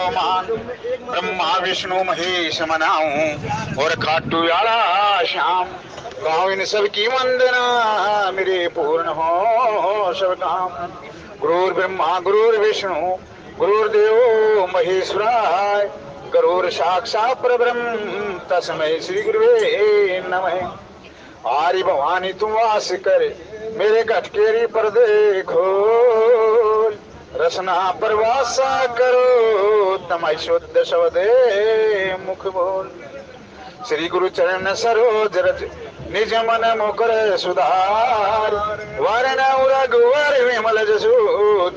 हनुमान ब्रह्मा विष्णु महेश मनाऊं और खाटू वाला श्याम गाँव इन सब की वंदना मेरे पूर्ण हो सब काम। गुरुर् ब्रह्मा गुरुर्विष्णु गुरुर्देव महेश्वराय गुरुर् साक्षात् परब्रह्म तस्मै श्री गुरुवे नमः। आर्य भवानी तुम वास कर मेरे घटकेरी पर देखो रसना पर वासा करो तमय शुद्ध शब्दे मुख बोल। श्री गुरु चरण सरोज रज निज मन मुकर सुधार वर्ण रघुवर विमल जसु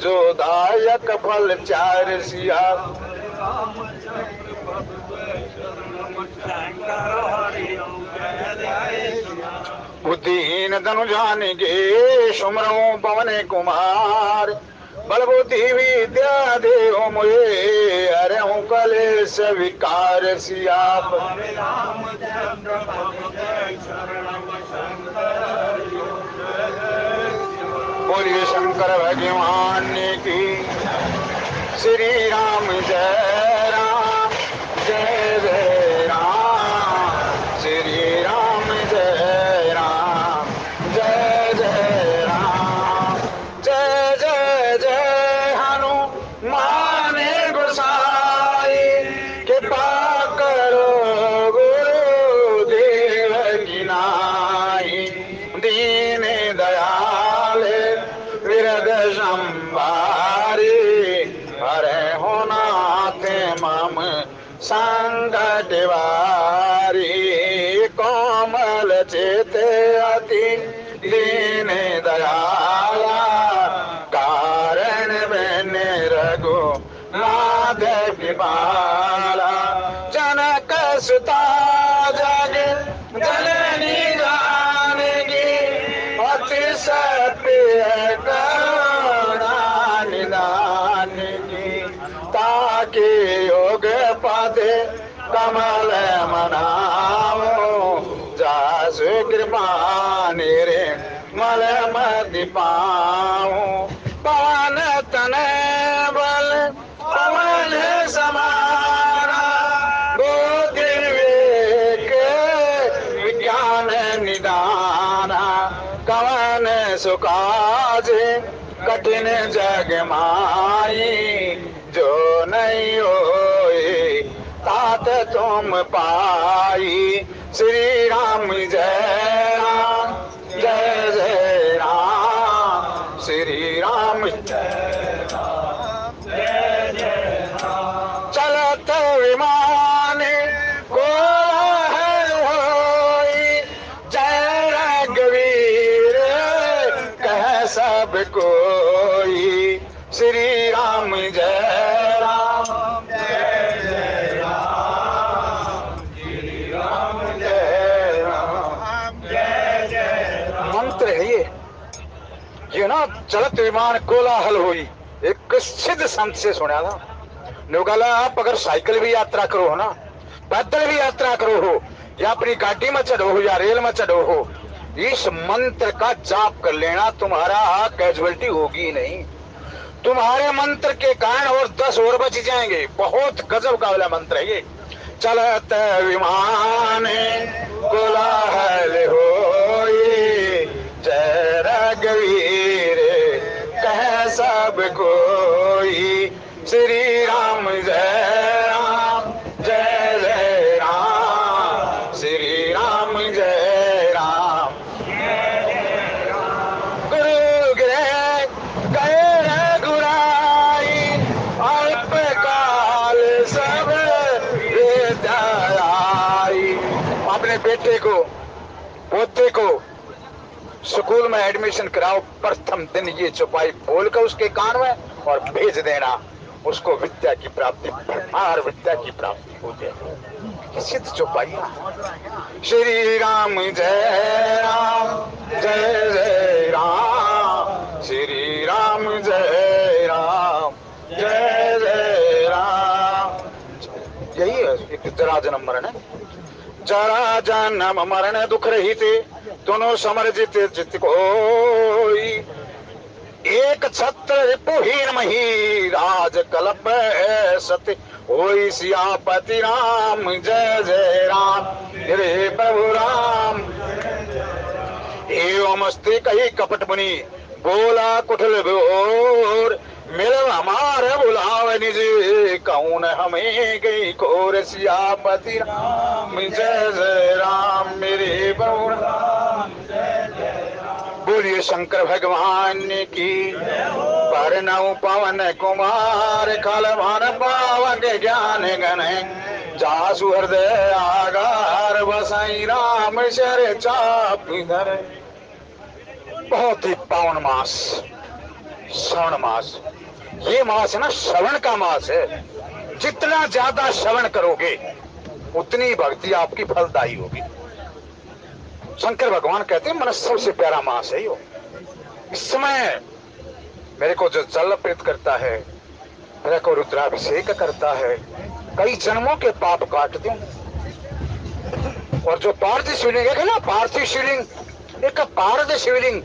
जो दायक फल चार सिया। बुद्धिहीन धनु जानेगे सुमरो पवन कुमार बल बुद्धि विद्या देव मुझे अरे कलेश विकार सियाप। बोलिए शंकर भगवान की। श्री राम जय राम जय जय राम। श्री राम जय राम जय जय राम। जय जय जय हनुमान गोसाई कृपा करो गुरुदेव की नाई। दीन दयाल विरद संभारी हरे हो नाथ मम संकट वारी। कोमल चित अति दीन दयाला कारण बन रघु नाथ कृपाला। जनक सुता जग जननी जानकी अति सत्य करुणा निदान की। ताके योग पद कमल मनावो जासु कृपा निरे मल मति पाऊं। पवन तन बल पवन समाना बुद्धि विवेक विज्ञान निदाना। कवन सुकाज कठिन जग माई जो नहीं होए तात तुम पाई। श्री राम जय राम जय जय राम। श्री राम जय राम जय जय राम। चलत विमान को होई जय रघुवीर कह सब कोई। श्री राम जय राम जय जय राम। श्री राम जय राम जय जय राम। मंत्र है ये ना चलत विमान कोलाहल हुई। एक सिद्ध संत से सुना था नुगला आप अगर साइकिल भी यात्रा करो हो ना पैदल भी यात्रा करो हो या अपनी गाड़ी में चढ़ो हो या रेल में चढ़ो हो इस मंत्र का जाप कर लेना तुम्हारा कैजुअलिटी होगी नहीं। तुम्हारे मंत्र के कारण और 10 और बच जाएंगे। बहुत गजब का वाला मंत्र है ये। चलत विमान कोलाहल होई जय रघुवीर कह सब कोई। श्री राम जय राम जय जय राम। श्री राम जय राम जय जय राम। गुरु गृह गए गुराई अल्प काल सब विद्याई। अपने बेटे को पोते को स्कूल में एडमिशन कराओ। प्रथम दिन ये चौपाई बोलकर उसके कान में और भेज देना। उसको विद्या की प्राप्ति भरमार विद्या की प्राप्ति हो जाए। सिद्ध चौपाइयां। श्री राम जय राम जय जय राम। श्री राम जय राम जय जय राम। यही है एक जरा जन्म मरण है। जरा जन्म मरण दुख रहित दोनों समर्जित जित कोई। एक छत्र रिपुहीन मही राज कल्प सत्य होई सियापति राम जय जय राम रे प्रभु राम। एवमस्ति कही कपट मुनि बोला कुटिल बोर, मिल हमार बुलाव निज कौन हमें गई कोर। सियापति राम जय जय राम मेरे प्रभु राम जय जय राम। बोलिए शंकर भगवान की। पर नौ पवन कुमार खल भान पावन ज्ञान गण, जासु हृदय आगार बसाई राम शर चाप धर। बहुत ही पावन मास श्रवण मास। ये मास है ना, श्रवण का मास है। जितना ज्यादा श्रवण करोगे उतनी भक्ति आपकी फलदायी होगी। शंकर भगवान कहते हैं मन सबसे प्यारा मास है यो। इस समय मेरे को जो जल अर्पित करता है, मेरे को रुद्राभिषेक करता है, कई जन्मों के पाप काट दूं। और जो पार्थिव शिवलिंग है ना, पार्थिव शिवलिंग, एक पार्थिव शिवलिंग,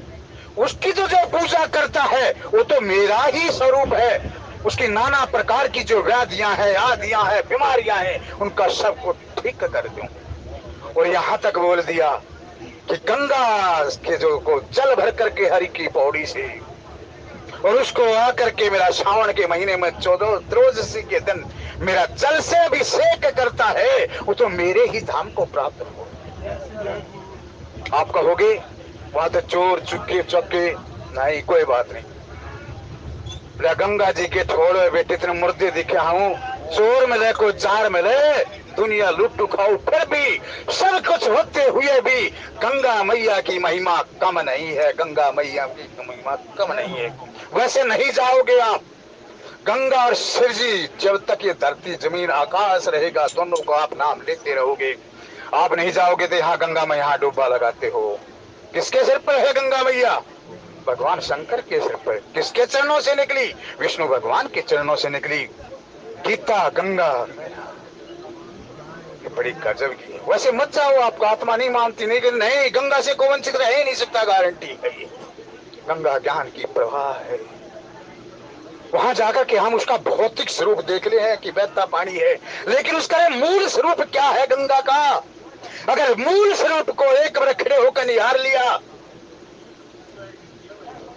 उसकी तो जो पूजा करता है वो तो मेरा ही स्वरूप है। उसकी नाना प्रकार की जो व्याधियां हैं, आदियां हैं, बीमारियां हैं, उनका सबको ठीक कर दूं। और यहां तक बोल दिया कि गंगा के जो को जल भर करके हरि की पौड़ी से, और उसको आकर के मेरा श्रावण के महीने में 14 त्रयोदशी के दिन मेरा जल से अभिषेक करता है, वो तो मेरे ही धाम को प्राप्त हो। आप कहोगे वहां तो चोर चुके चौके नहीं, कोई बात नहीं। गंगा जी के छोड़े बेटे इतने मुर्दे दिखे हूं, चोर मिले को चार मिले, दुनिया लुट खाओ, फिर भी सब कुछ होते हुए भी गंगा मैया की महिमा कम नहीं है। गंगा मैया की महिमा कम नहीं है। वैसे नहीं जाओगे आप। गंगा और शिव जी, जब तक ये धरती जमीन आकाश रहेगा, दोनों को आप नाम लेते रहोगे। आप नहीं जाओगे तो यहाँ गंगा में यहाँ डूबा लगाते हो। किसके सिर पर है गंगा मैया? भगवान शंकर के सिर पर। किसके चरणों से निकली? विष्णु भगवान के चरणों से निकली। गीता गंगा बड़ी गजब की। वैसे मत जाओ, आपको आत्मा नहीं मानती, नहीं कि नहीं गंगा से को वंचित रह नहीं सकता, गारंटी है ये। गंगा ज्ञान की प्रवाह है। वहां जाकर के हम उसका भौतिक स्वरूप देख ले हैं कि बहता पानी है, लेकिन उसका मूल स्वरूप क्या है गंगा का? अगर मूल स्वरूप को एक बार खड़े होकर निहार लिया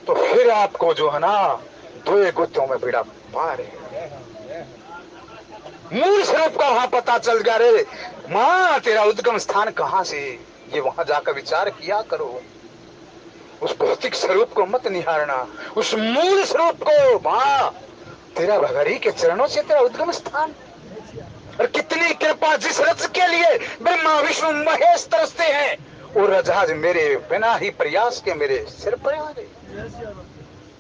तो फिर आपको जो है ना, दो गुत्थों में बेड़ा पार है। मूल स्वरूप का वहां पता चल गया। रे मां, तेरा उद्गम स्थान कहां से? ये वहां जाकर विचार किया करो। उस भौतिक स्वरूप को मत निहारना, उस मूल स्वरूप को। मां, तेरा भगरी के चरणों से तेरा उद्गम स्थान। और कितनी कृपा जिस रथ के लिए ब्रह्मा विष्णु महेश तरसते हैं, वो रजहाज मेरे बिना ही प्रयास के मेरे सिर पर आ गए।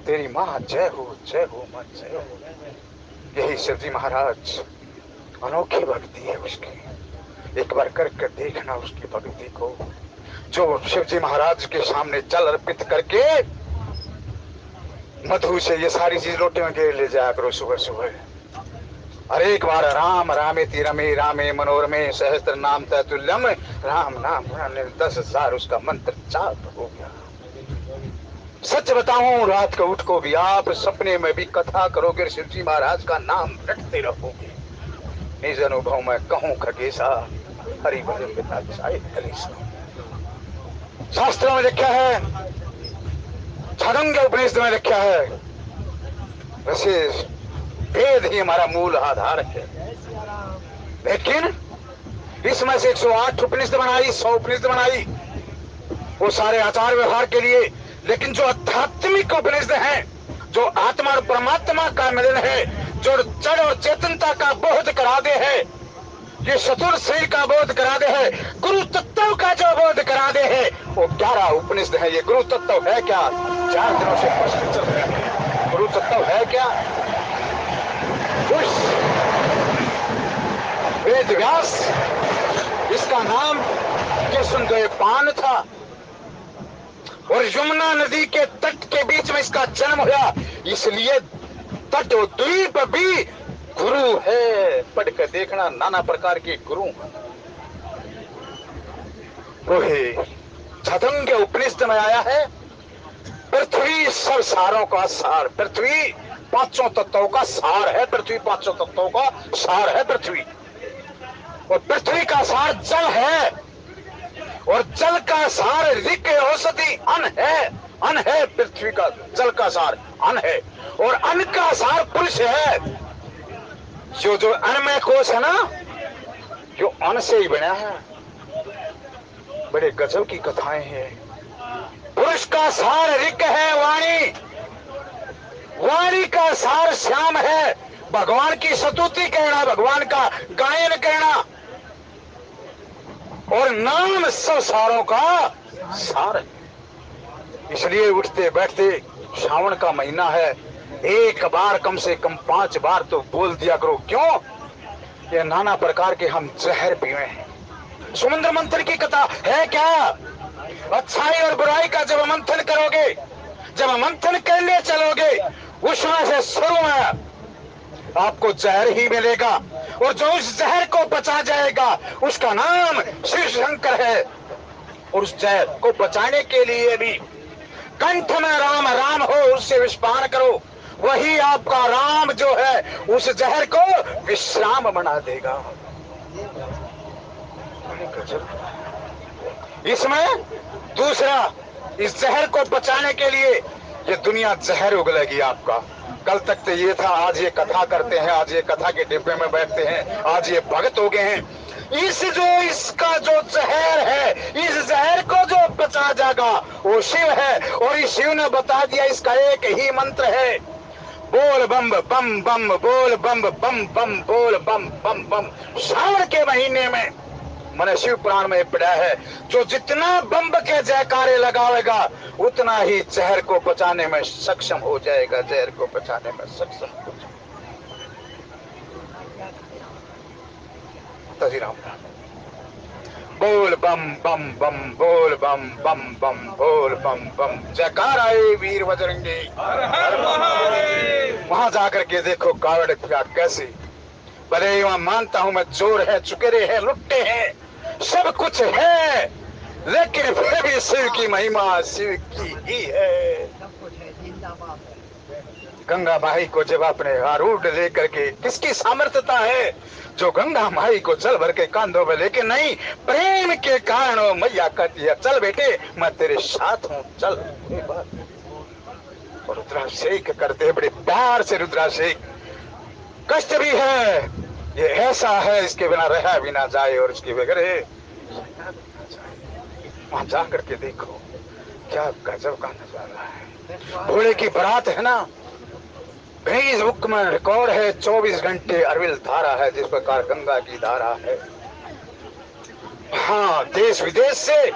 तेरी मां जय हो मां जय हो। यही शिवजी महाराज, अनोखी भक्ति है उसकी। एक बार करके देखना उसकी भक्ति को। जो शिवजी महाराज के सामने जल अर्पित करके मधु से ये सारी चीज लोटे में घेर ले जाया करो सुबह सुबह। और एक बार राम रामेति रमे रामे मनोरमे सहस्त्र नाम तैतुल्यम, राम नाम 10,000 उसका मंत्र जाप हो गया। सच बताऊं, रात को उठ को भी आप सपने में भी कथा करोगे, शिवजी महाराज का नाम रटते रहोगे। निज अनुभव में कहूं खगेशा, हरि भजन पिता चाहे कलेशा। शास्त्रों में लिखा है, छांदोग्य उपनिषद में लिखा है। वैसे वेद ही हमारा मूल आधार है, लेकिन इसमें से 108 उपनिषद बनाई, 100 उपनिषद बनाई, वो सारे आचार व्यवहार के लिए। लेकिन जो आध्यात्मिक उपनिषद हैं, जो आत्मा और परमात्मा का मिलन है, जो जड़ और चेतनता का बोध करा दे है, ये चतुर शरीर का बोध करा दे है, गुरु तत्व का जो बोध करा दे है, वो 11 उपनिषद है। ये गुरु तत्व है क्या? 4 दिनों से प्रश्न चल रहे हैं। गुरु तत्व है क्या? वेद व्यास, इसका नाम कृष्णद्वैपायन था, और यमुना नदी के तट के बीच में इसका जन्म हुआ। इसलिए तट द्वीप भी गुरु है। पढ़कर देखना, नाना प्रकार के गुरु। छांदोग्य उपनिषद में आया है, पृथ्वी सब सारों का सार। पृथ्वी पांचों तत्वों का सार है पृथ्वी, पांचों तत्वों का सार है पृथ्वी। और पृथ्वी का सार जल है, और जल का सार ऋक औषधि अन्न है। अन्न है पृथ्वी का, जल का सार अन्न है, और अन्न का सार पुरुष है। जो अन्नमय कोश है ना, जो अन्न से ही बना है। बड़े गजब की कथाएं हैं। पुरुष का सार ऋक है वाणी, वाणी का सार श्याम है। भगवान की स्तुति कहना, भगवान का गायन कहना, और नाम सब सारों का सार है। इसलिए उठते बैठते, श्रावण का महीना है, एक बार कम से कम 5 बार तो बोल दिया करो। क्यों? ये नाना प्रकार के हम जहर पीवे हैं। समुद्र मंथन की कथा है क्या? अच्छाई और बुराई का जब मंथन करोगे, जब मंथन करने चलोगे, उसमें से शुरू में आपको जहर ही मिलेगा, और जो उस जहर को बचा जाएगा उसका नाम शिव शंकर है। और उस जहर को बचाने के लिए भी कंठ में राम राम हो, उससे विस्पान करो, वही आपका राम जो है उस जहर को विश्राम बना देगा। इसमें दूसरा, इस जहर को बचाने के लिए ये दुनिया जहर उगलेगी आपका। कल तक तो ये था, आज ये कथा करते हैं, आज ये कथा के डिब्बे में बैठते हैं, आज ये भक्त हो गए हैं। इसका जो जहर है, इस जहर को जो बचा जाएगा वो शिव है। और इस शिव ने बता दिया, इसका एक ही मंत्र है, बोल बम बम बम, बोल बम बम बम, बोल बम बम बम। श्रावण के महीने में मैंने शिव पुराण में पढ़ा है, जो जितना बम के जयकारे लगावेगा उतना ही जहर को बचाने में सक्षम हो जाएगा, जहर को बचाने में सक्षम हो जाएगा। बोल बम बम बम, बोल बम बम बम, बोल बम बम। जयकार आए वीर बजरंगी। वहां जाकर के देखो कावड़ का कैसे, भले वहां मानता हूं मैं चोर है, चुकेरे है, लुट्टे हैं, सब कुछ है, लेकिन फिर भी शिव की महिमा शिव की ही है। गंगा माई को जब अपने आरूढ़ लेकर के, किसकी सामर्थ्यता है जो गंगा माई को चल भर के कांधों में लेके, नहीं, प्रेम के कारण मैया कहती है, चल बेटे मैं तेरे साथ हूं, चल। और रुद्राभिषेक करते, बड़े प्यार से रुद्राभिषेक। कष्ट भी है, ये ऐसा है, इसके बिना रहा भी ना जाए, और इसके बगैर वहां जाकर के देखो क्या गजब का नजारा है। भोले की बारात है ना, फेसबुक में रिकॉर्ड है, 24 घंटे अरविल धारा है, जिस प्रकार गंगा की धारा है। हाँ, देश विदेश से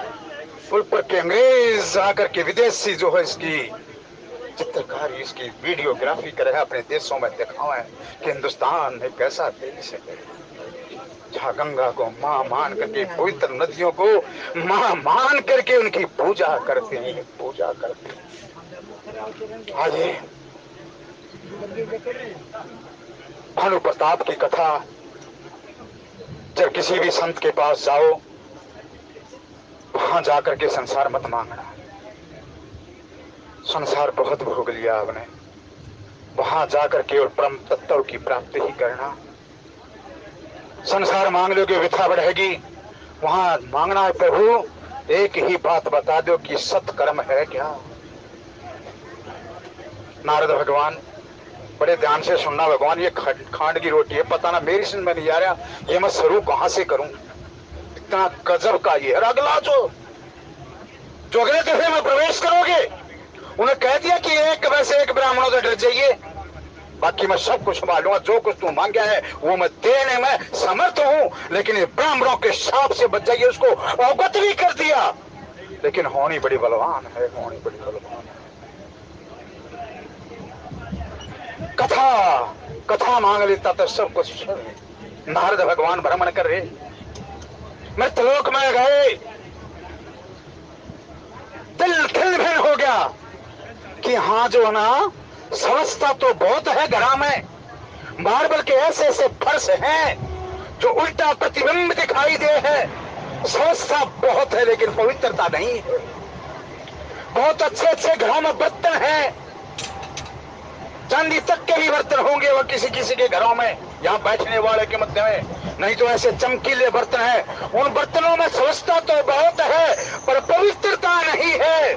पुल पर के अंग्रेज आकर के विदेशी जो है इसकी चित्रकारी, इसकी वीडियोग्राफी करे, अपने देशों में दिखावा है कि हिंदुस्तान एक ऐसा देश है जहाँ गंगा को माँ मान करके, पवित्र नदियों को माँ मान करके उनकी पूजा करते हैं, पूजा करते हैं। आइए भानु प्रताप की कथा, जब किसी भी संत के पास जाओ, वहां जाकर के संसार मत मांगना, संसार बहुत भोग लिया आपने, वहां जाकर केवल परम तत्व की प्राप्ति ही करना। संसार मांग लोगे वृथा बढ़ेगी, वहां मांगना है प्रभु एक ही बात बता दो कि सत्कर्म है क्या। नारद भगवान, बड़े ध्यान से सुनना भगवान, ये खांड की रोटी है, पता ना मेरी समझ में नहीं आ रहा, ये मैं शुरू कहां से करूं, इतना गजब का ये। और अगला जो अगले दफे में प्रवेश करोगे, उन्हें कह दिया कि एक वैसे एक ब्राह्मणों से डर जाइए, बाकी मैं सब कुछ संभालूंगा, जो कुछ तू मांगा है वो मैं देने में समर्थ हूं, लेकिन ये ब्राह्मणों के शाप से बच जाइए। उसको अवगत भी कर दिया, लेकिन होनी बड़ी बलवान है, होनी बड़ी बलवान है। कथा मांग लेता तो सब कुछ। नारद भगवान भ्रमण कर रहे, मृतलोक में गए, दिल खिल भिन हो गया कि हाँ जो ना समझता तो बहुत है, घड़ा में मार्बल के ऐसे ऐसे फर्श हैं जो उल्टा प्रतिबिंब दिखाई दे है, समझता बहुत है लेकिन पवित्रता नहीं है। बहुत अच्छे अच्छे घरों में बर्तन हैं, चांदी तक के भी बर्तन होंगे वो किसी किसी के घरों में, यहाँ बैठने वाले के मध्य में, नहीं तो ऐसे चमकीले बर्तन हैं। उन बर्तनों में सवस्था तो बहुत है पर पवित्रता नहीं है।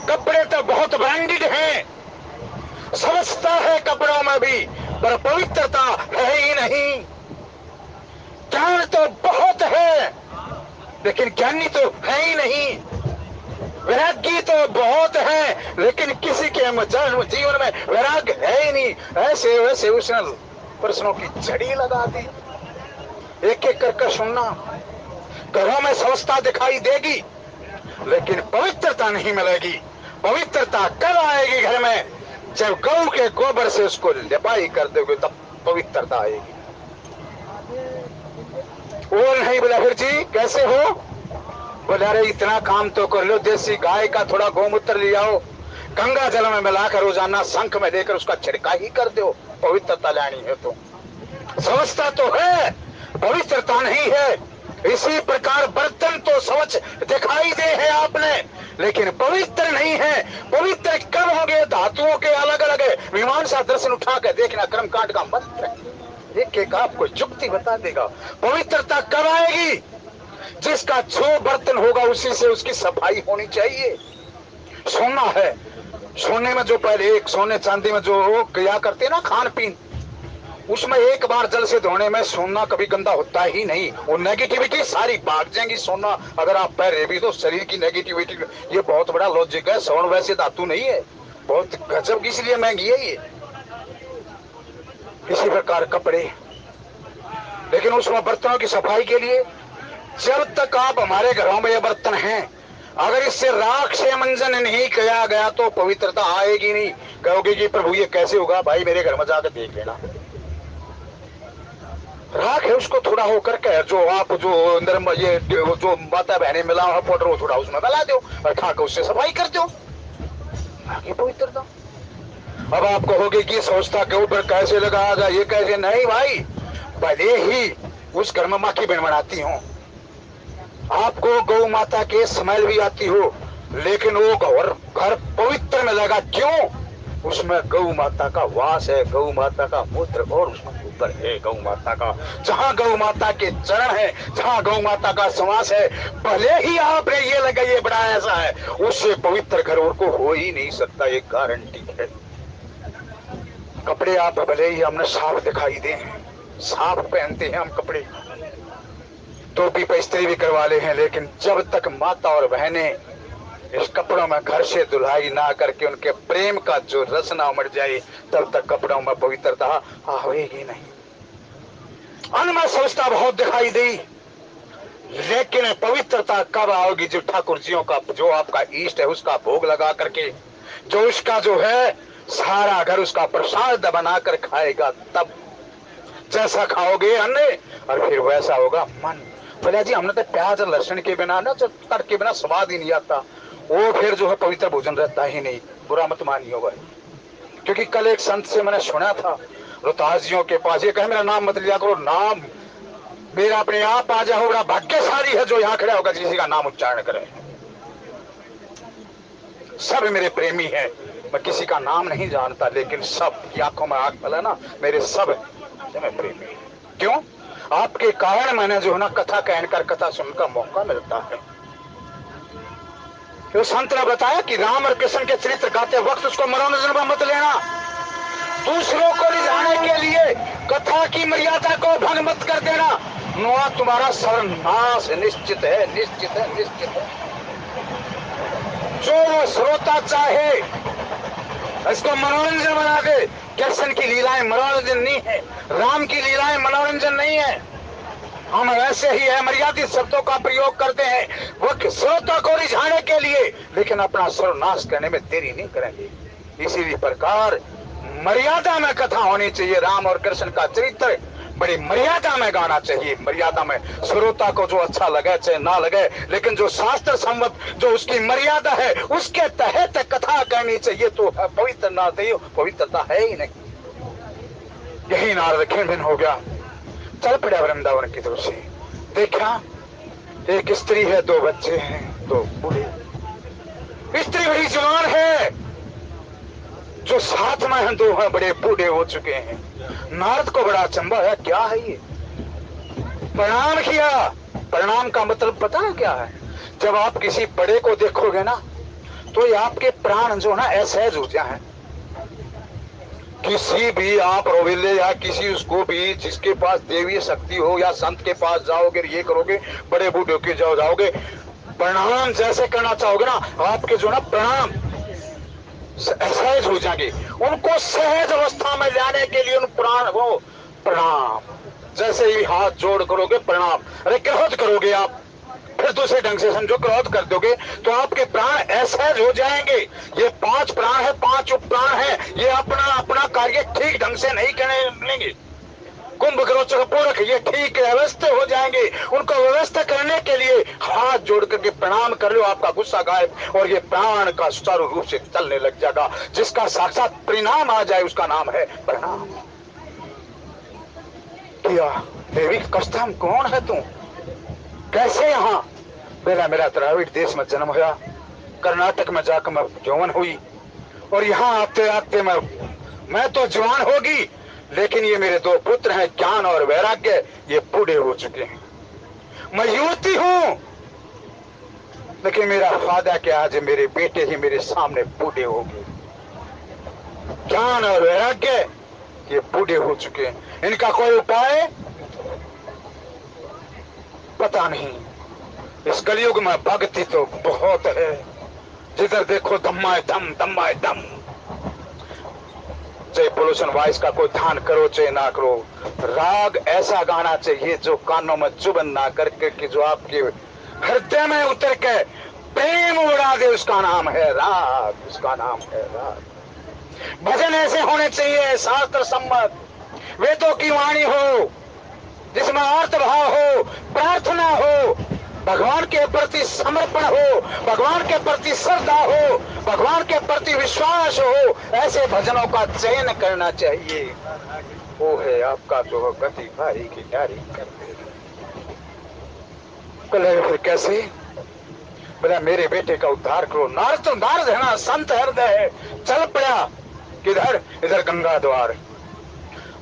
कपड़े तो बहुत ब्रांडेड हैं, सवस्था है कपड़ों में भी, पर पवित्रता है ही नहीं। ज्ञान तो बहुत है लेकिन ज्ञानी तो है ही नहीं। वैराग्य तो बहुत है लेकिन किसी के जीवन में वैराग्य है ही नहीं। ऐसे वैसे उसने प्रश्नों की झड़ी लगा दी। एक एक करके सुनना। घरों में सवस्था दिखाई देगी लेकिन पवित्रता नहीं मिलेगी। पवित्रता कब आएगी घर में? जब गौ के गोबर से उसको लिपाई कर दोगे तब पवित्रता आएगी। वो नहीं बोला फिर जी कैसे हो? बोले अरे इतना काम तो कर लो, देसी गाय का थोड़ा गौमूत्र ले आओ, गंगा जल में मिलाकर रोजाना शंख में लेकर उसका छिड़का ही कर दो, पवित्रता लानी है। तो समझता तो है, पवित्रता नहीं है। इसी प्रकार बर्तन तो स्वच्छ दिखाई दे है आपने लेकिन पवित्र नहीं है। पवित्र कब होंगे? धातुओं के अलग अलग है। मीमांसा दर्शन उठा कर देखना, कर्म कांड का मंत्र है, एक एक आपको युक्ति बता देगा। पवित्रता कब आएगी? जिसका जो बर्तन होगा उसी से उसकी सफाई होनी चाहिए। सोना है, सोने में जो पहले एक सोने चांदी में जो किया करते ना खान पीन, उसमें एक बार जल से धोने में सोना कभी गंदा होता ही नहीं। वो नेगेटिविटी सारी भाग जाएंगी। सोना अगर आप पैर भी तो शरीर की नेगेटिविटी, ये बहुत बड़ा लॉजिक है। स्वर्ण वैसे धातु नहीं है, बहुत गजब, इसलिए महंगी है ये। इसी प्रकार कपड़े, लेकिन उसमें बर्तनों की सफाई के लिए जब तक आप हमारे घरों में ये बर्तन हैं, अगर इससे राख से मंजन नहीं किया गया तो पवित्रता आएगी नहीं। कहोगे कि प्रभु ये कैसे होगा? भाई मेरे घर में जाकर देख लेना। राख है, उसको थोड़ा हो करके जो आप जो अंदर ये जो माता बहने मिला हुआ पाउडर वो थोड़ा उसमें मिला दो और खाकर उससे सफाई कर दो, आगे पवित्रता। अब आप कहोगे कि संस्था के ऊपर कैसे लगाया जाए, ये कैसे? नहीं भाई, भले ही उस घर में माँ की बन बनाती हूँ, आपको गौ माता के स्मेल भी आती हो, लेकिन वो घर पवित्र में लगा। क्यों? उसमें गौ माता का वास है, गौ माता का मूत्र और उसमें ऊपर है गौ माता का। जहाँ गौ माता के चरण है, जहाँ गौ माता का समास है, भले ही आपने ये लगा ये बड़ा ऐसा है, उससे पवित्र घर और को हो ही नहीं सकता, ये गारंटी है। कपड़े आप भले ही हमने साफ दिखाई दे, साफ पहनते हैं हम कपड़े, टोपी पे इस्त्री भी करवा ले हैं, लेकिन जब तक माता और बहनें इस कपड़ों में घर से धुलाई ना करके उनके प्रेम का जो रस ना उमड़ जाए, तब तक कपड़ों में पवित्रता आएगी नहीं। अन्न में स्वच्छता बहुत दिखाई दी, लेकिन पवित्रता कब आओगी? जो ठाकुर जियों का, जो आपका इष्ट है उसका भोग लगा करके, जो उसका जो है सारा घर उसका प्रसाद बनाकर खाएगा, तब जैसा खाओगे अन्न और फिर वैसा होगा मन। बोले जी हमने तो प्याज और लहसुन के बिना ना, जो तड़के के बिना स्वाद ही नहीं आता, वो फिर जो है पवित्र भोजन रहता ही नहीं। बुरा मत मानिए भाई, क्योंकि कल एक संत से मैंने सुना था रोहतासियों के पास, ये कहे मेरा नाम मत लिया करो, नाम मेरा अपने आप आ जाओ, बड़ा भाग्यशाली है जो यहाँ खड़ा होगा किसी का नाम उच्चारण करे। सब मेरे प्रेमी है, मैं किसी का नाम नहीं जानता, लेकिन सब की आंखों में आग फैला ना, मेरे सब मैं प्रेमी। क्यों? आपके कारण मैंने जो है ना कथा कहकर कथा सुनने का मौका मिलता है। तो संत ने बताया कि राम और कृष्ण के चरित्र गाते वक्त उसको मनोरंजन में मत लेना, दूसरों को रिझाने के लिए कथा की मर्यादा को भंग मत कर देना, नुआ तुम्हारा सर्वनाश निश्चित है, निश्चित है, निश्चित है। जो श्रोता चाहे इसको मनोरंजन बना दे। कृष्ण की लीलाएं मनोरंजन नहीं है, राम की लीलाएं मनोरंजन नहीं है। हम ऐसे ही है मर्यादित शब्दों का प्रयोग करते हैं वो श्रोता को रिझाने के लिए, लेकिन अपना सर्वनाश करने में देरी नहीं करेंगे। इसी प्रकार मर्यादा में कथा होनी चाहिए। राम और कृष्ण का चरित्र बड़ी मर्यादा में गाना चाहिए, मर्यादा में। श्रोता को जो अच्छा लगे चाहे ना लगे, लेकिन जो शास्त्र सम्मत जो उसकी मर्यादा है उसके तहत कथा करनी चाहिए। तो पवित्र ना दे, पवित्रता है ही नहीं। यही नारद खिन हो गया, चल पड़ा वृंदावन की तरफ से। देखा एक स्त्री है, दो बच्चे हैं, दो बूढ़े। स्त्री बड़ी जवान है, जो साथ में हैं दो हैं बड़े बूढ़े हो चुके हैं। नारद को बड़ा अचंभा है, क्या है ये? प्रणाम किया। प्रणाम का मतलब पता है क्या है? जब आप किसी बड़े को देखोगे ना तो ये आपके प्राण जो ना असहज हो जाए। किसी भी आप रोविले या किसी उसको भी जिसके पास देवी शक्ति हो या संत के पास जाओगे, ये करोगे, बड़े बूढ़े के जाओगे, प्रणाम जैसे करना चाहोगे ना, आपके जो ना प्रणाम सहज हो जाएंगे। उनको सहज अवस्था में लाने के लिए उन प्राण वो प्रणाम जैसे ही हाथ जोड़ करोगे प्रणाम। अरे क्रोध करोगे आप, फिर दूसरे ढंग से समझो, क्रोध कर दोगे तो आपके प्राण असहज हो जाएंगे। ये 5 प्राण है, 5 उप प्राण है, ये अपना अपना कार्य ठीक ढंग से नहीं करने मिलेंगे। कुंभ रोचक पूरक ये ठीक व्यवस्थित हो जाएंगे। उनको व्यवस्था करने के लिए हाथ जोड़ करके प्रणाम कर लो, आपका गुस्सा गायब और ये प्राण का सुचारू रूप से चलने लग जाएगा। जिसका साक्षात परिणाम आ जाए उसका नाम है प्रणाम किया। देवी कष्टम कौन है तू, कैसे यहाँ? मेरा द्राविड़ देश में जन्म हुआ, कर्नाटक में जाकर मैं यौवन हुई और यहाँ आते आते मैं तो जवान होगी, लेकिन ये मेरे 2 पुत्र हैं ज्ञान और वैराग्य, ये बूढ़े हो चुके हैं। मैं युवती हूं, लेकिन मेरा फायदा क्या, आज मेरे बेटे ही मेरे सामने बूढ़े हो गए। ज्ञान और वैराग्य ये बूढ़े हो चुके हैं, इनका कोई उपाय पता नहीं। इस कलयुग में भक्ति तो बहुत है, जिधर देखो धम्माए धम धम्माए धम। चाहे पोल्यूशन वॉइस का कोई ध्यान करो चाहे ना करो, राग ऐसा गाना चाहिए जो कानों में चुभन ना करके कि जो आपके हृदय में उतर के प्रेम उड़ा दे, उसका नाम है राग, उसका नाम है राग। भजन ऐसे होने चाहिए शास्त्र सम्मत, वेदों की वाणी हो जिसमें अर्थ भाव हो, प्रार्थना हो, भगवान के प्रति समर्पण हो, भगवान के प्रति श्रद्धा हो, भगवान के प्रति विश्वास हो, ऐसे भजनों का चयन करना चाहिए। वो है आपका तो गति भारी की नारी करते। फिर कैसे? बोला मेरे बेटे का उद्धार करो। नारद तो नारद है ना, संत हृदय है, चल पड़ा किधर? इधर गंगा द्वार।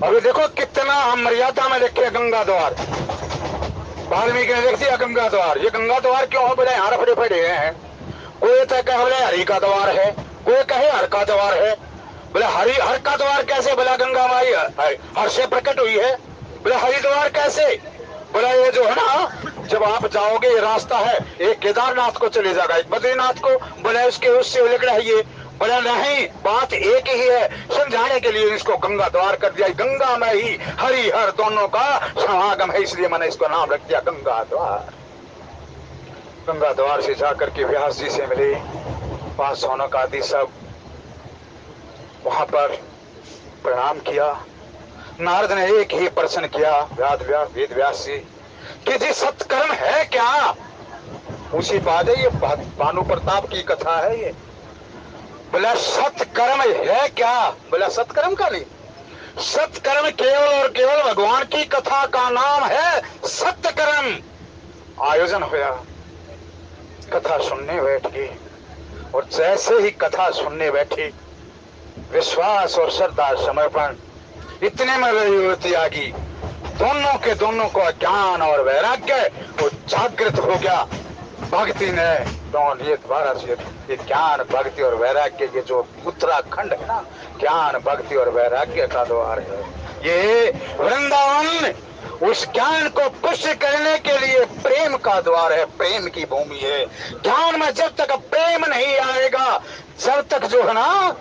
अभी देखो कितना हम मर्यादा में लिखे गंगा द्वार, वाल्मीकि ने लिख दिया गंगा द्वार। ये गंगा द्वार क्यों हो? बोले यहाँ रफड़े फड़े हैं, कोई तो कहे बोले हरि का द्वार है, कोई कहे हर का द्वार है। बोले हर का द्वार कैसे? बोला गंगा माई हर से प्रकट हुई है। बोले हरि द्वार कैसे? बोला ये जो है ना, जब आप जाओगे ये रास्ता है, एक केदारनाथ को चले जाएगा, एक बद्रीनाथ को। बोले उसके उससे लिख रहा है ये। बोला नहीं, बात एक ही है। समझाने के लिए इसको गंगा द्वार कर दिया। गंगा में ही हरि हर दोनों का समागम है, इसलिए मैंने इसको नाम रख दिया गंगा द्वार। गंगा द्वार से जाकर के व्यास जी से मिले, पास सोनक आदि सब, वहां पर प्रणाम किया। नारद ने एक ही प्रश्न किया वेद व्यास जी कि जी सत्कर्म है क्या? उसी बात है, ये भानु प्रताप की कथा है ये। बोला सत्कर्म है क्या? बोला सत्कर्म का नहीं, सत्कर्म केवल और केवल भगवान की कथा का नाम है सत्कर्म। आयोजन हुआ, कथा सुनने बैठ गए और जैसे ही कथा सुनने बैठे, विश्वास और श्रद्धा समर्पण इतने में वही युवती आ गई। दोनों के दोनों को ज्ञान और वैराग्य वो जागृत हो गया। भक्ति ने ये द्वारा से ये ज्ञान भक्ति और वैराग्य, ये जो उत्तराखंड है ना, ज्ञान भक्ति और वैराग्य का द्वार है। ये वृंदावन उस ज्ञान को पुष्ट करने के लिए प्रेम का द्वार है, प्रेम की भूमि है। ज्ञान में जब तक प्रेम नहीं आएगा, जब तक जो है ना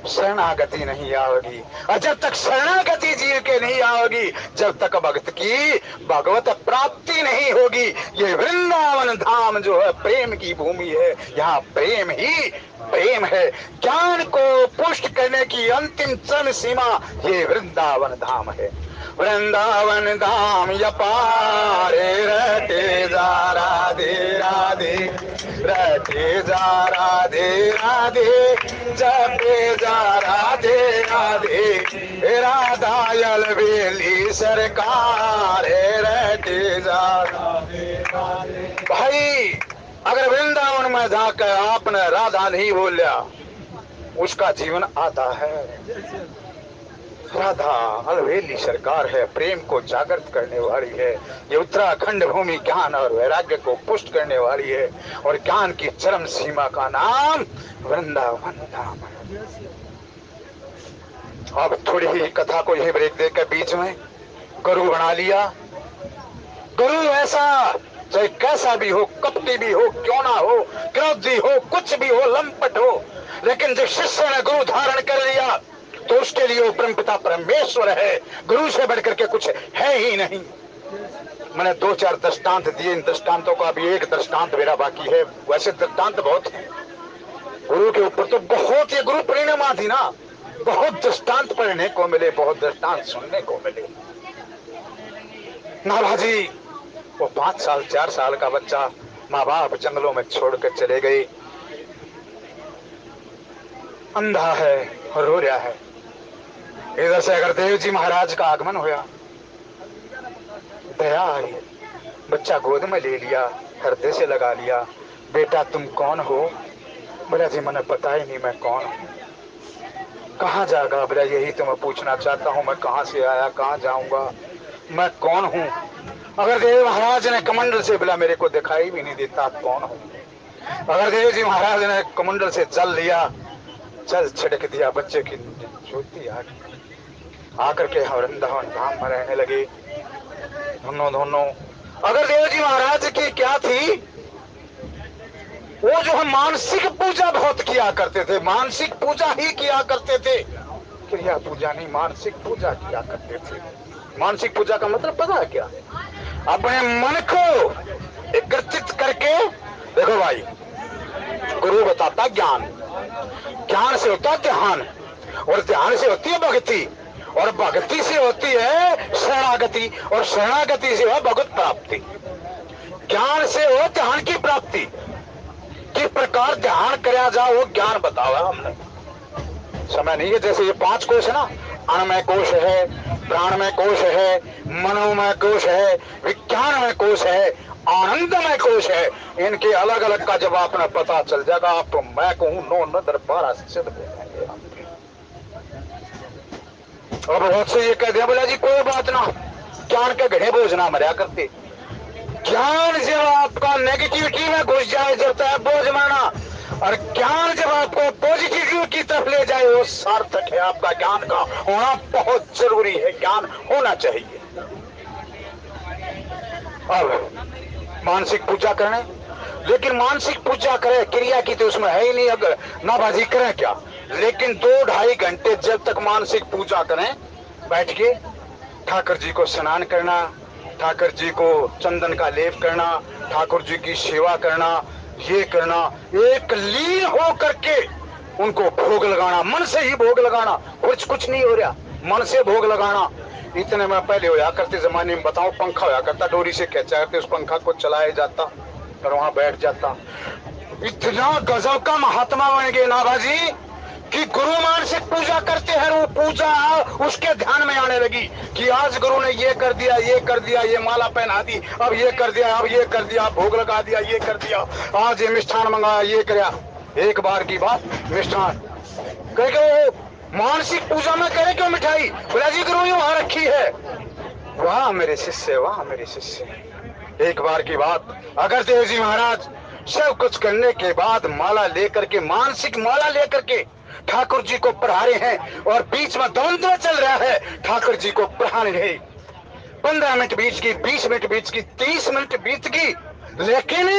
शरणागति नहीं आएगी, और जब तक शरणागति जीव के नहीं आएगी, जब तक भक्त की भगवत प्राप्ति नहीं होगी। ये वृंदावन धाम जो है प्रेम की भूमि है, यहाँ प्रेम ही प्रेम है। ज्ञान को पुष्ट करने की अंतिम चरम सीमा ये वृंदावन धाम है। वृंदावन धाम यपारे रटे जा राधे राधे, रटे जा राधे राधे, जपे जा राधे राधे, राधायल बेली सरकार रटे जा राधे राधे। भाई अगर वृंदावन में जाकर आपने राधा नहीं बोलिया उसका जीवन आधा है। राधा अलवेली सरकार है, प्रेम को जागृत करने वाली है। ये उत्तराखंड भूमि ज्ञान और वैराग्य को पुष्ट करने वाली है, और ज्ञान की चरम सीमा का नाम वृंदावन धाम है। अब थोड़ी ही कथा को यही ब्रेक देकर बीच में गुरु बना लिया। गुरु ऐसा चाहे कैसा भी हो, कपटी भी हो, क्यों ना हो, क्रोधी हो, कुछ भी हो, लंपट हो, लेकिन जब शिष्य ने गुरु धारण कर लिया तो उसके लिए वो परमपिता परमेश्वर है। गुरु से बढ़कर के कुछ है ही नहीं। मैंने 2-4 दृष्टांत दिए, इन दृष्टांतों का भी एक दृष्टांत मेरा बाकी है। वैसे दृष्टांत बहुत है गुरु के ऊपर, तो बहुत ये गुरु प्रेरणा थी ना, बहुत दृष्टांत पढ़ने को मिले, बहुत दृष्टांत सुनने को मिले। नाभाजी वो 5 साल 4 साल का बच्चा माँ बाप जंगलों में छोड़कर चले गए, अंधा है, रो रहा है। इधर से अगर देव जी महाराज का आगमन हुआ, दया आई, बच्चा गोद में ले लिया, हृदय से लगा लिया। बेटा तुम कौन हो? बोला जी मैंने पता ही नहीं मैं कौन हूँ। कहाँ जाएगा? बोला यही तो मैं पूछना चाहता हूँ, मैं कहाँ से आया, कहाँ जाऊंगा, मैं कौन हूँ? अगर देव महाराज ने कमंडल से, बोला मेरे को दिखाई भी नहीं देता कौन हूँ। अगर देव जी महाराज ने कमंडल से जल लिया, जल छिड़क दिया, बच्चे की ज्योति आ गई। आकर के वृंदावन धाम में रहने लगे दोनों। अगर देव जी महाराज की क्या थी, वो जो हम मानसिक पूजा बहुत किया करते थे, मानसिक पूजा ही किया करते थे, क्रिया पूजा नहीं, मानसिक पूजा किया करते थे। मानसिक पूजा का मतलब पता है क्या? अपने मन को एकत्रित करके, देखो भाई गुरु बताता ज्ञान, ज्ञान से होता ध्यान, और ध्यान से होती है भक्ति, और भक्ति से होती है शरणागति, और शरणागति से हो भगवत प्राप्ति। ज्ञान से हो ध्यान की प्राप्ति। किस प्रकार ध्यान कराया जाए वो ज्ञान बताया हमने। समय नहीं है, जैसे ये 5 कोश है ना, अन्नमय कोश है, प्राणमय कोश है, मनोमय कोश है, विज्ञानमय कोश है, आनंदमय कोश है। इनके अलग अलग का जब आपने पता चल जाएगा, आप मैं कहूं 9 नदर 12 सिद्ध हो जाएंगे। अब बहुत से ये कह दिया, बोला जी कोई बात ना, ज्ञान के घड़े बोझ ना मरा करते। ज्ञान जब आपका नेगेटिविटी में घुस जाए जाता है बोझ माना, और ज्ञान जब आपको पॉजिटिविटी की तरफ ले जाए वो सार्थक है। आपका ज्ञान का होना बहुत जरूरी है, ज्ञान होना चाहिए। अब मानसिक पूजा करें, लेकिन मानसिक पूजा करें क्रिया की तो उसमें है ही नहीं। अगर नाबाजी करें क्या, लेकिन 2-2.5 घंटे जब तक मानसिक पूजा करें, बैठ के ठाकुर जी को स्नान करना, ठाकुर जी को चंदन का लेप करना, ठाकुर जी की सेवा करना, ये करना, एक लीन हो करके उनको भोग लगाना, मन से ही भोग लगाना, कुछ नहीं हो रहा, मन से भोग लगाना। इतने में पहले होया करते जमाने में, बताओ पंखा होया करता, डोरी से खींचा करते, उस पंखा को चलाया जाता और वहां बैठ जाता। इतना गजब का महात्मा बन गए नाभाजी कि गुरु मानसिक पूजा करते हैं, वो पूजा उसके ध्यान में आने लगी कि आज गुरु ने ये कर दिया, ये कर दिया, ये माला पहना दी, अब ये कर दिया, अब ये कर दिया, भोग लगा दिया, ये कर दिया, आज ये मिष्ठान मंगाया, ये कराया। एक बार की बात, मिष्ठान कह मानसिक पूजा में करे क्यों मिठाई? बोला जी गुरु वहां रखी है। वाह मेरे शिष्य, वाह मेरे शिष्य। एक बार की बात, अगर देव जी महाराज सब कुछ करने के बाद माला लेकर के, मानसिक माला लेकर के ठाकुर जी को पढ़ा रहे हैं, और बीच में द्वंद्व चल रहा है, ठाकुर जी को पढ़ाने रहे। 15 मिनट बीच की, 20 मिनट बीच की, 30 मिनट बीत की, लेकिन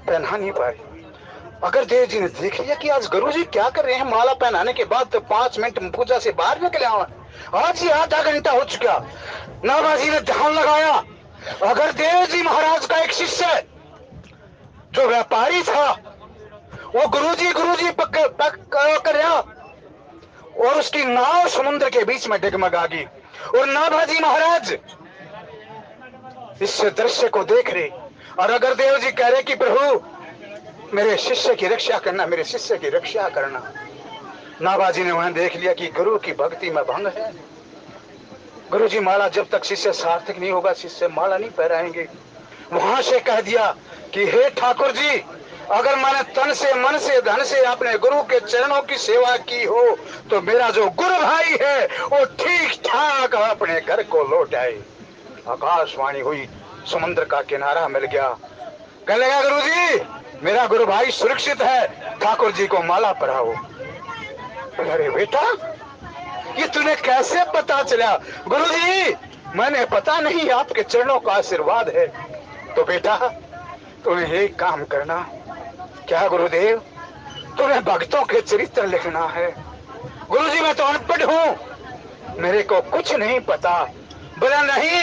पहना नहीं पाए। अगर देव जी ने देख लिया कि आज गुरु जी क्या कर रहे हैं, माला पहनाने के बाद तो 5 मिनट पूजा से बाहर निकले आए, आज ही आधा घंटा हो चुका, नाभाजी ने ध्यान लगाया। अगर देव जी महाराज का एक शिष्य जो व्यापारी था, वो गुरुजी पक कर रहा, और उसकी नाव समुद्र के बीच में डगमगा गई, और नाभाजी महाराज इस दृश्य को देख रहे। और अगर देव जी कह रहे कि प्रभु मेरे शिष्य की रक्षा करना, मेरे शिष्य की रक्षा करना, नाभाजी ने वहां देख लिया कि गुरु की भक्ति में भंग है। गुरु जी माला जब तक शिष्य सार्थक नहीं होगा, शिष्य माला नहीं पहराएंगे। वहां से कह दिया कि हे ठाकुर जी, अगर मैंने तन से, मन से, धन से अपने गुरु के चरणों की सेवा की हो तो मेरा जो गुरु भाई है वो ठीक ठाक अपने घर को लौट आए। आकाशवाणी हुई, समुद्र का किनारा मिल गया। कहने लगा गुरु जी मेरा गुरु भाई सुरक्षित है, ठाकुर जी को माला पहनाओ। अरे बेटा ये तुम्हें कैसे पता चला? गुरु जी मैंने पता नहीं, आपके चरणों का आशीर्वाद है। तो बेटा तुम्हें एक काम करना। क्या गुरुदेव? तुम्हें भक्तों के चरित्र लिखना है। गुरु जी मैं तो अनपढ़ हूँ, मेरे को कुछ नहीं पता। बोला नहीं,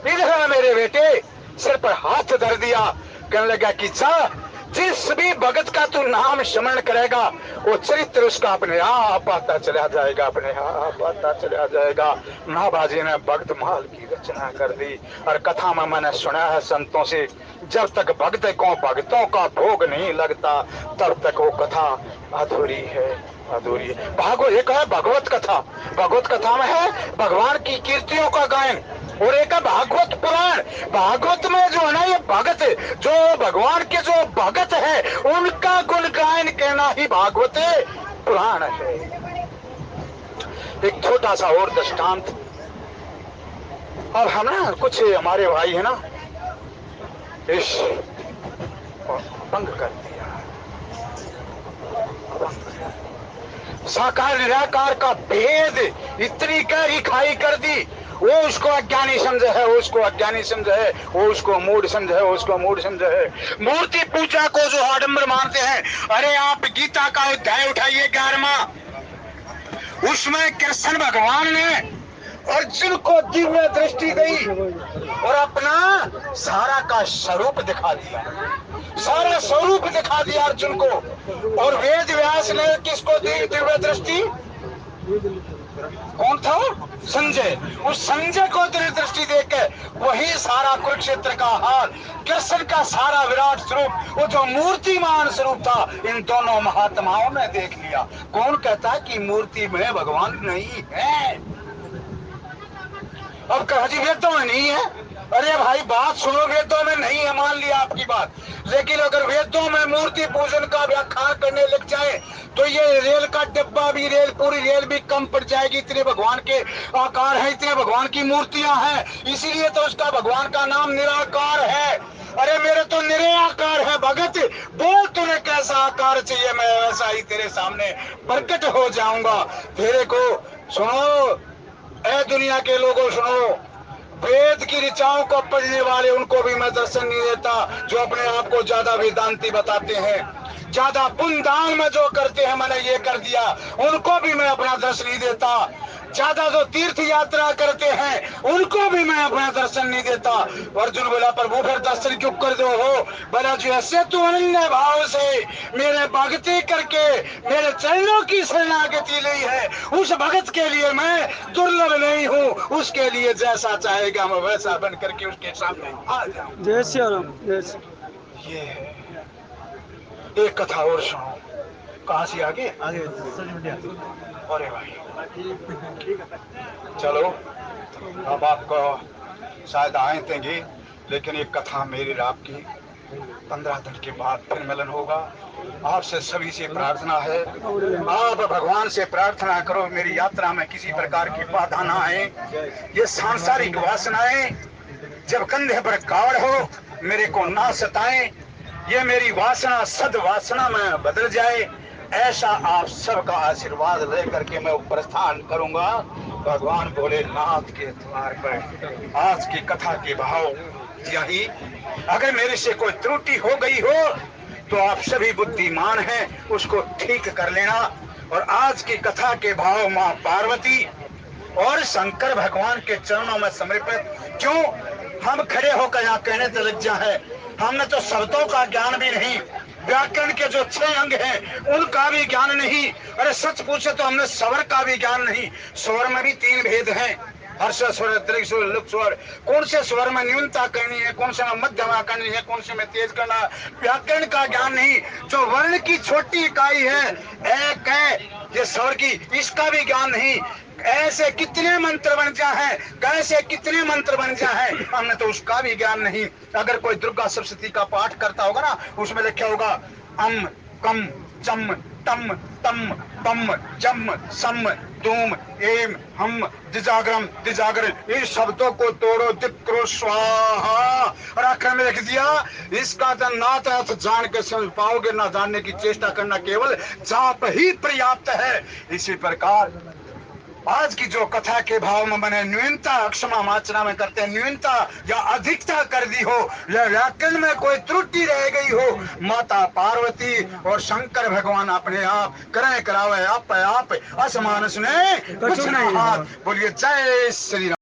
इधर मेरे बेटे, सिर पर हाथ धर दिया। कहने लगा कि जा, जिस भी भगत का तू नाम स्मरण करेगा वो चरित्र उसका अपने आप आता चला जाएगा, अपने आप आता चला जाएगा। महाबाजी ने भक्त माल की रचना कर दी और कथा में मैंने सुना है संतों से, जब तक भक्तों का भोग नहीं लगता तब तक वो कथा अधूरी है, अधूरी है। भागवत एक है भगवत कथा, भगवत कथा में है भगवान की कीर्तियों का गायन, और एक है भागवत पुराण। भागवत में जो है ना ये भगत, जो भगवान के जो भगत है उनका गुण गायन कहना ही भागवत पुराण है। एक छोटा सा और दृष्टांत। अब हम ना कुछ हमारे भाई है ना इस भंग कर दिया, साकार निराकार का भेद इतनी गहरी खाई कर दी। वो उसको अज्ञानी समझे है, उसको अज्ञानी समझे है, वो उसको मूढ़ समझे है, उसको मूढ़ समझे है। मूर्ति पूजा को जो आडंबर मानते हैं, अरे आप गीता का अध्याय उठाइए 11वां, उसमें कृष्ण भगवान ने अर्जुन को दिव्य दृष्टि दी और अपना सारा का स्वरूप दिखा दिया, सारा स्वरूप दिखा दिया अर्जुन को। और वेद व्यास ने किसको दी दिव्य दृष्टि? कौन था? संजय। उस संजय को दिव्य दृष्टि देकर वही सारा कुरुक्षेत्र का हाल, कृष्ण का सारा विराट स्वरूप, वो जो मूर्तिमान स्वरूप था, इन दोनों महात्माओं ने देख लिया। कौन कहता है कि मूर्ति में भगवान नहीं है? अब कहा जी वेदों में नहीं है। अरे भाई बात सुनो, वेदों में नहीं है मान लिया आपकी बात, लेकिन अगर वेदों में मूर्ति पूजन का व्याख्यान करने लग जाए तो ये रेल का डिब्बा भी, रेल पूरी रेल भी कम पड़ जाएगी। इतने भगवान के आकार है, इतने भगवान की मूर्तियां हैं, इसीलिए तो उसका भगवान का नाम निराकार है। अरे मेरे तो निरे आकार है भगत, बोल तुम्हें कैसा आकार चाहिए, मैं वैसा ही तेरे सामने प्रकट हो जाऊंगा। तेरे को सुनो, ऐ दुनिया के लोगों सुनो, वेद की ऋचाओं को पढ़ने वाले उनको भी मैं दर्शन नहीं देता, जो अपने आप को ज्यादा वेदांती बताते हैं, ज्यादा पुण्यदान में जो करते हैं, मैंने ये कर दिया, उनको भी मैं अपना दर्शन नहीं देता। ज्यादा जो तीर्थ यात्रा करते हैं उनको भी मैं अपना दर्शन नहीं देता। अर्जुन बोला प्रभु फिर दर्शन क्यों कर दो हो? बोला जो ऐसे तू अनन्य भाव से मेरे भक्ति करके मेरे चरणों की शरणागति ली है, उस भगत के लिए मैं दुर्लभ नहीं हूँ, उसके लिए जैसा चाहेगा मैं वैसा बन करके उसके सामने आ जाऊं। जय श्री राम। ये है। एक कथा और सुनो। कहाँ से आगे अरे भाई चलो, अब आपको शायद आए देंगे, लेकिन एक कथा मेरी आपकी 15 दिन के बाद फिर मिलन होगा। आपसे सभी से प्रार्थना है, आप भगवान से प्रार्थना करो मेरी यात्रा में किसी प्रकार की बाधा ना आए। ये सांसारिक वासनाएं जब कंधे पर कावड़ हो मेरे को ना सताएं, ये मेरी वासना सद वासना में बदल जाए, ऐसा आप सबका आशीर्वाद लेकर के मैं प्रस्थान करूंगा भगवान भोलेनाथ के द्वार पर। आज की कथा के भाव यही, अगर मेरे से कोई त्रुटि हो गई हो तो आप सभी बुद्धिमान हैं, उसको ठीक कर लेना। और आज की कथा के भाव मां पार्वती और शंकर भगवान के चरणों में समर्पित। क्यों हम खड़े होकर यहाँ कहने तो लज्जा है, हमने तो शब्दों का ज्ञान भी नहीं, व्याकरण के जो 6 अंग हैं उनका भी ज्ञान नहीं, अरे सच पूछे तो हमने स्वर का भी ज्ञान नहीं। स्वर में भी 3 भेद हैं, हर्ष स्वर, दीर्घ स्वर, लुप्त स्वर। कौन से स्वर में न्यूनता करनी है, कौन से में मध्यमा करनी है, कौन से में तेज करना, व्याकरण का ज्ञान नहीं। जो वर्ण की छोटी इकाई है एक है ये स्वर की, इसका भी ज्ञान नहीं। ऐसे कितने मंत्र बन जाए, कैसे कितने मंत्र बन जाए, हमने तो उसका भी ज्ञान नहीं। अगर कोई दुर्गा सप्तशती का पाठ करता होगा ना, उसमें लिखा होगा अम कम चम टम तम पम जम सम धूम एम हम दिजागरम दिजागर, इस शब्दों को तोड़ो दिक्रो स्वाहा, और आखिर में लिख दिया इसका तो ना तो अर्थ जान के समझ पाओगे, ना जानने की चेष्टा करना, केवल जाप ही पर्याप्त है। इसी प्रकार आज की जो कथा के भाव में मैंने न्यूनता क्षमा माचना में करते हैं, न्यूनता या अधिकता कर दी हो, या व्याकरण में कोई त्रुटि रह गई हो, माता पार्वती और शंकर भगवान अपने आप करें करावे आप असमानस ने कुछ नहीं हाथ। बोलिए जय श्री राम।